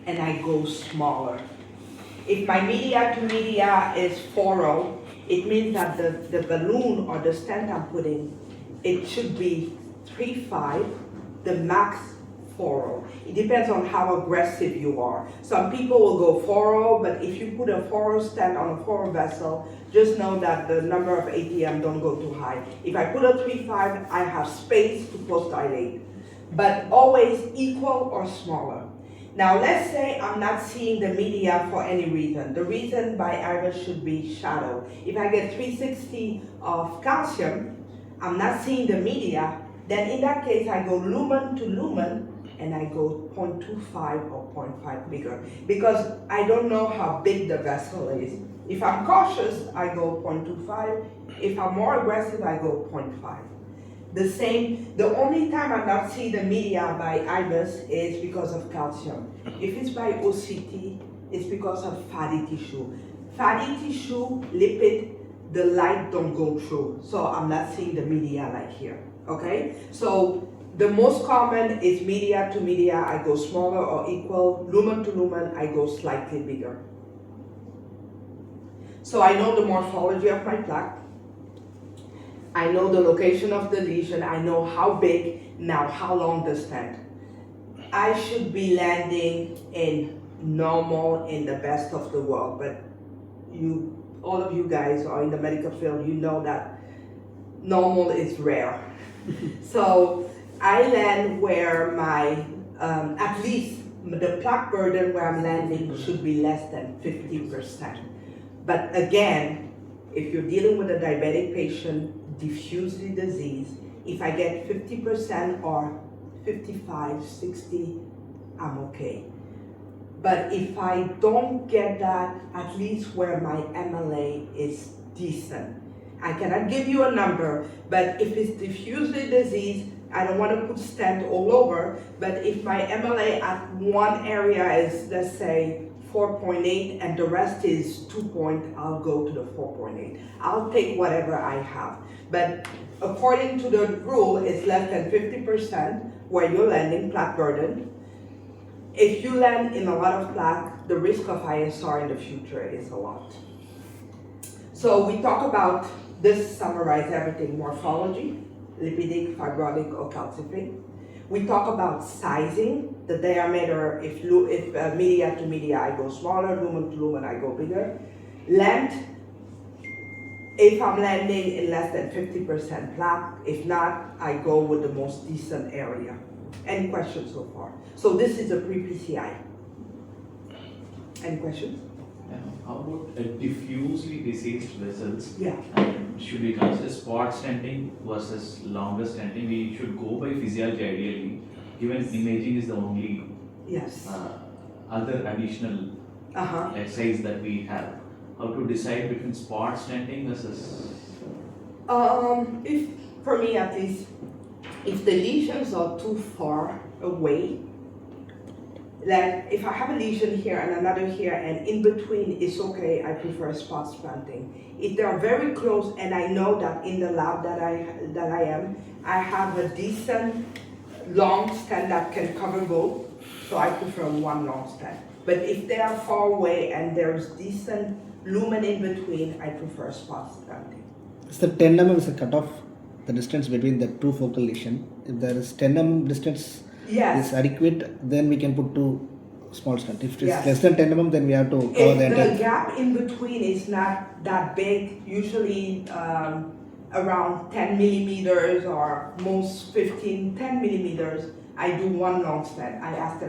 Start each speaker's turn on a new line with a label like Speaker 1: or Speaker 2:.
Speaker 1: and I go smaller. If my media to media is 4.0, it means that the balloon or the stent I'm putting, it should be 3.5, the max 4.0. It depends on how aggressive you are. Some people will go 4.0, but if you put a 4.0 stent on a 4.0 vessel, just know that the number of ATM don't go too high. If I put a 3.5, I have space to post-dilate, but always equal or smaller. Now let's say I'm not seeing the media for any reason. The reason by Ivus should be shadow. If I get 360 of calcium, I'm not seeing the media, then in that case I go lumen to lumen and I go 0.25 or 0.5 bigger because I don't know how big the vessel is. If I'm cautious, I go 0.25. If I'm more aggressive, I go 0.5. The only time I'm not seeing the media by Ivus is because of calcium. If it's by OCT, it's because of fatty tissue. Fatty tissue, lipid, the light don't go through. So I'm not seeing the media like here, okay? So the most common is media to media, I go smaller or equal. Lumen to lumen, I go slightly bigger. So I know the morphology of my plaque. I know the location of the lesion, I know how big, now how long the stent. I should be landing in normal in the best of the world, but all of you guys are in the medical field, you know that normal is rare. So I land where my, at least the plaque burden where I'm landing should be less than 50%. But again, if you're dealing with a diabetic patient, diffuse the disease, if I get 50% or 55, 60, I'm okay. But if I don't get that, at least where my MLA is decent. I cannot give you a number, but if it's diffuse the disease, I don't want to put stent all over, but if my MLA at one area is, let's say, 4.8 and the rest is 2 point, I'll go to the 4.8. I'll take whatever I have. But according to the rule, it's less than 50% where you're landing plaque burden. If you land in a lot of plaque, the risk of ISR in the future is a lot. So we talk about, this summarize everything, morphology, lipidic, fibrotic, or calcific. We talk about sizing, the diameter, if media to media, I go smaller, lumen to lumen, I go bigger. Length, if I'm landing in less than 50% plaque, if not, I go with the most decent area. Any questions so far? So this is a pre-PCI. Any questions?
Speaker 2: How about diffusely diseased vessels?
Speaker 1: Yeah.
Speaker 2: Should we consider spot stenting versus longer stenting? We should go by physiology ideally, given imaging is the only other additional exercise that we have. How to decide between spot stenting versus?
Speaker 1: If, for me at least, if the lesions are too far away, like if I have a lesion here and another here and in between it's okay, I prefer spot stenting. If they are very close and I know that in the lab that I am, I have a decent long stent that can cover both, so I prefer one long stent. But if they are far away and there's decent lumen in between, I prefer spot stenting.
Speaker 3: Is the 10 mm is a cutoff, the distance between the two focal lesion? If there is 10 mm distance is adequate, then we can put two small stent. If it is less than 10 mm, then we have to cover
Speaker 1: if
Speaker 3: the entire.
Speaker 1: The gap in between is not that big, usually around 10 millimeters or most 10 millimeters, I do one long stent. I ask them